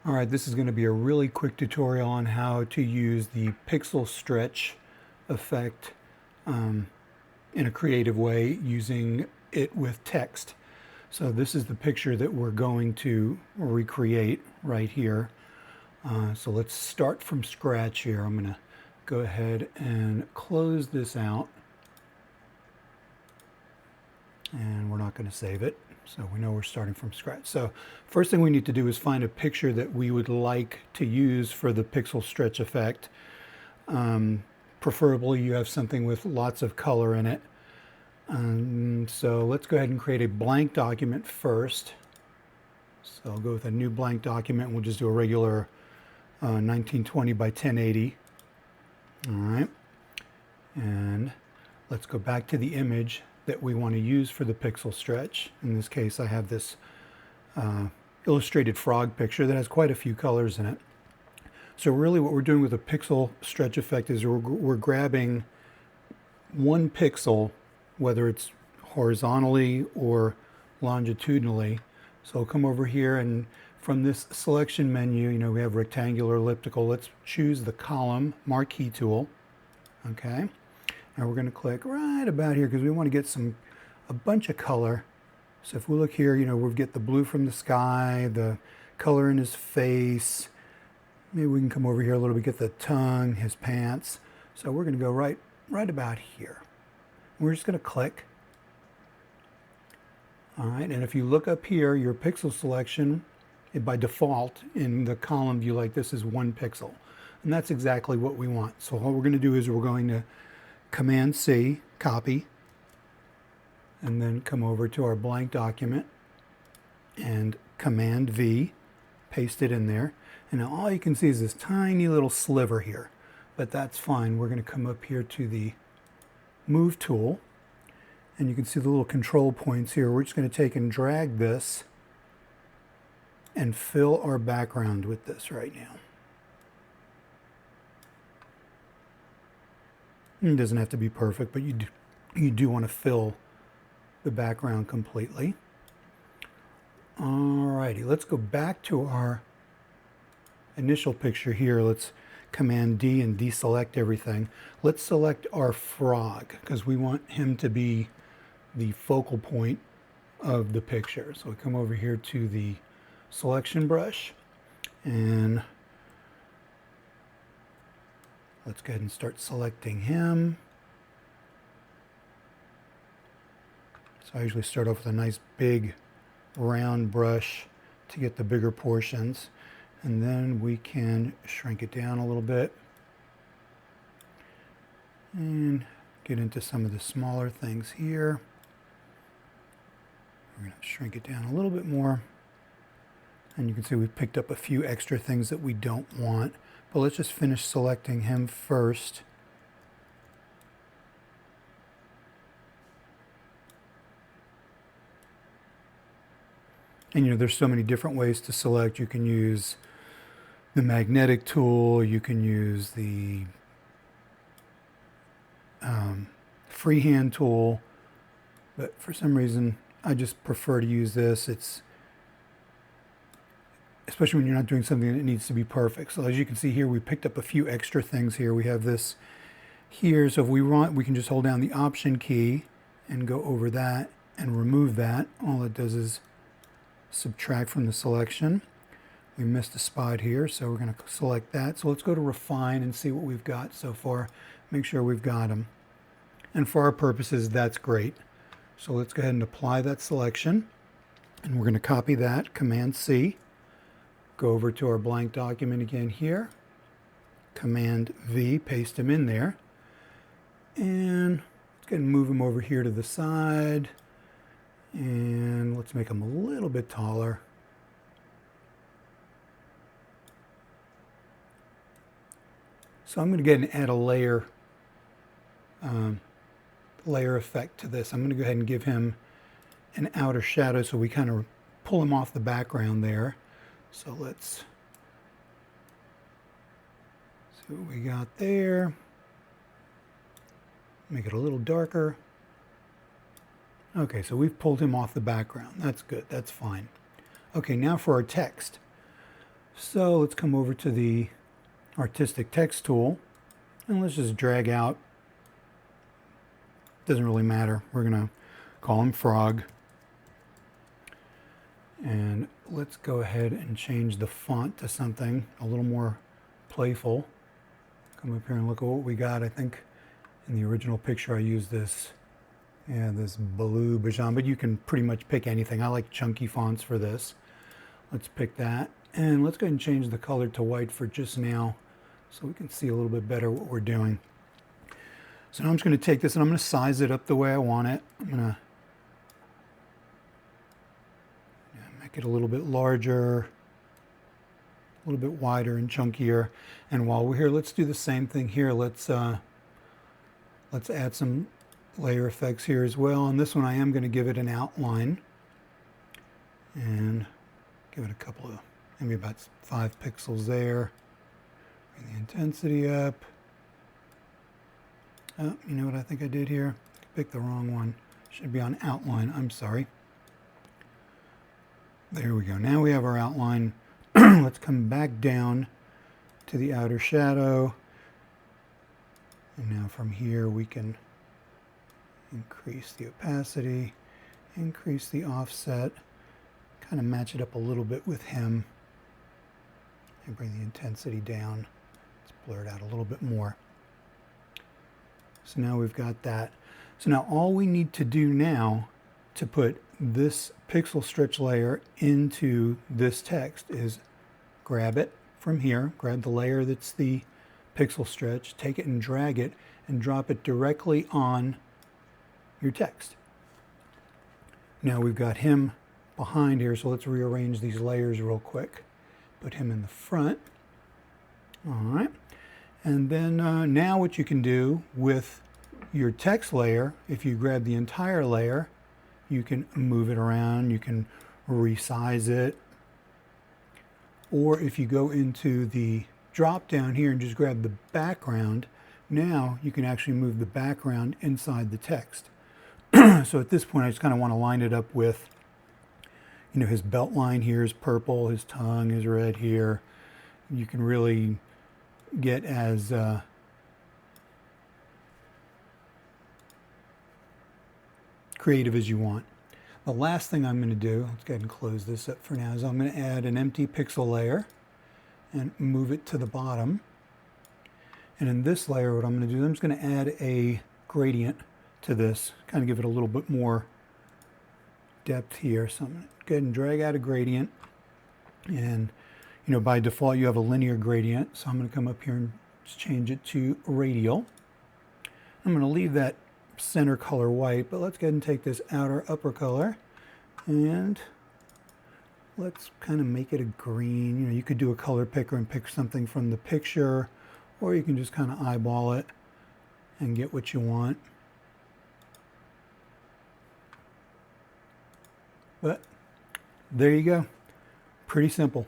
All right, this is going to be a really quick tutorial on how to use the pixel stretch effect in a creative way using it with text. So this is the picture that we're going to recreate right here. So let's start from scratch here. I'm going to go ahead and close this out. And we're not going to save it. So we know we're starting from scratch. So first thing we need to do is find a picture that we would like to use for the pixel stretch effect. Preferably you have something with lots of color in it. So let's go ahead and create a blank document first. So I'll go with a new blank document. We'll just do a regular 1920 by 1080. All right. And let's go back to the image that we want to use for the pixel stretch. In this case, I have this illustrated frog picture that has quite a few colors in it. So really what we're doing with the pixel stretch effect is we're grabbing one pixel, whether it's horizontally or longitudinally. So I'll come over here, and from this selection menu, we have rectangular, elliptical. Let's choose the column marquee tool. Okay. Now we're going to click right about here because we want to get a bunch of color. So if we look here, we'll get the blue from the sky, the color in his face. Maybe we can come over here a little bit, get the tongue, his pants. So we're going to go right about here. We're just going to click. All right, and if you look up here, your pixel selection, by default in the column view like this, is 1 pixel. And that's exactly what we want. So what we're going to do is we're going to Command C, copy, and then come over to our blank document and Command V, paste it in there. And now all you can see is this tiny little sliver here, but that's fine. We're going to come up here to the Move tool, and you can see the little control points here. We're just going to take and drag this and fill our background with this right now. It doesn't have to be perfect, but you do want to fill the background completely. Alrighty, let's go back to our initial picture here. Let's Command D and deselect everything. Let's select our frog because we want him to be the focal point of the picture. So we come over here to the selection brush, and let's go ahead and start selecting him. So I usually start off with a nice big round brush to get the bigger portions. And then we can shrink it down a little bit and get into some of the smaller things here. We're going to shrink it down a little bit more. And you can see we've picked up a few extra things that we don't want. But let's just finish selecting him first. And there's so many different ways to select. You can use the magnetic tool, you can use the freehand tool, but for some reason I just prefer to use this. It's especially when you're not doing something that needs to be perfect. So as you can see here, we picked up a few extra things here. We have this here, so if we want, we can just hold down the Option key and go over that and remove that. All it does is subtract from the selection. We missed a spot here, so we're going to select that. So let's go to Refine and see what we've got so far. Make sure we've got them. And for our purposes, that's great. So let's go ahead and apply that selection. And we're going to copy that, Command C. Go over to our blank document again here. Command V, paste him in there. And let's go ahead and move him over here to the side. And let's make him a little bit taller. So I'm going to go ahead and add a layer effect to this. I'm going to go ahead and give him an outer shadow so we kind of pull him off the background there. So let's see what we got there. Make it a little darker. Okay, so we've pulled him off the background. That's good. That's fine. Okay, now for our text. So let's come over to the artistic text tool and let's just drag out. Doesn't really matter. We're going to call him Frog. And let's go ahead and change the font to something a little more playful. Come up here and look at what we got. I think in the original picture I used this, this blue Bajan, but you can pretty much pick anything. I like chunky fonts for this. Let's pick that. And let's go ahead and change the color to white for just now so we can see a little bit better what we're doing. So now I'm just going to take this and I'm going to size it up the way I want it. I'm going to make it a little bit larger, a little bit wider and chunkier. And while we're here, let's do the same thing here. Let's add some layer effects here as well. And this one I am going to give it an outline and give it a couple of, maybe about 5 pixels there. Bring the intensity up. Oh, you know what I think I did here? I picked the wrong one. Should be on outline. I'm sorry. There we go. Now we have our outline. Let's come back down to the outer shadow. And now from here we can increase the opacity, increase the offset, kind of match it up a little bit with him, and bring the intensity down. Let's blur it out a little bit more. So now we've got that. So now all we need to do now to put this pixel stretch layer into this text is grab it from here, grab the layer that's the pixel stretch, take it and drag it and drop it directly on your text. Now we've got him behind here, so let's rearrange these layers real quick. Put him in the front. All right. And then now what you can do with your text layer, if you grab the entire layer, you can move it around, you can resize it. Or if you go into the drop down here and just grab the background, now you can actually move the background inside the text. So at this point I just kind of want to line it up with, you know, his belt line here is purple, his tongue is red here. You can really get as creative as you want. The last thing I'm going to do, let's go ahead and close this up for now, is I'm going to add an empty pixel layer and move it to the bottom. And in this layer, what I'm going to do, I'm just going to add a gradient to this, kind of give it a little bit more depth here. So I'm going to go ahead and drag out a gradient. And, you know, by default, you have a linear gradient. So I'm going to come up here and just change it to radial. I'm going to leave that center color white, but let's go ahead and take this outer upper color and let's kind of make it a green. You know, you could do a color picker and pick something from the picture, or you can just kind of eyeball it and get what you want. But there you go. Pretty simple.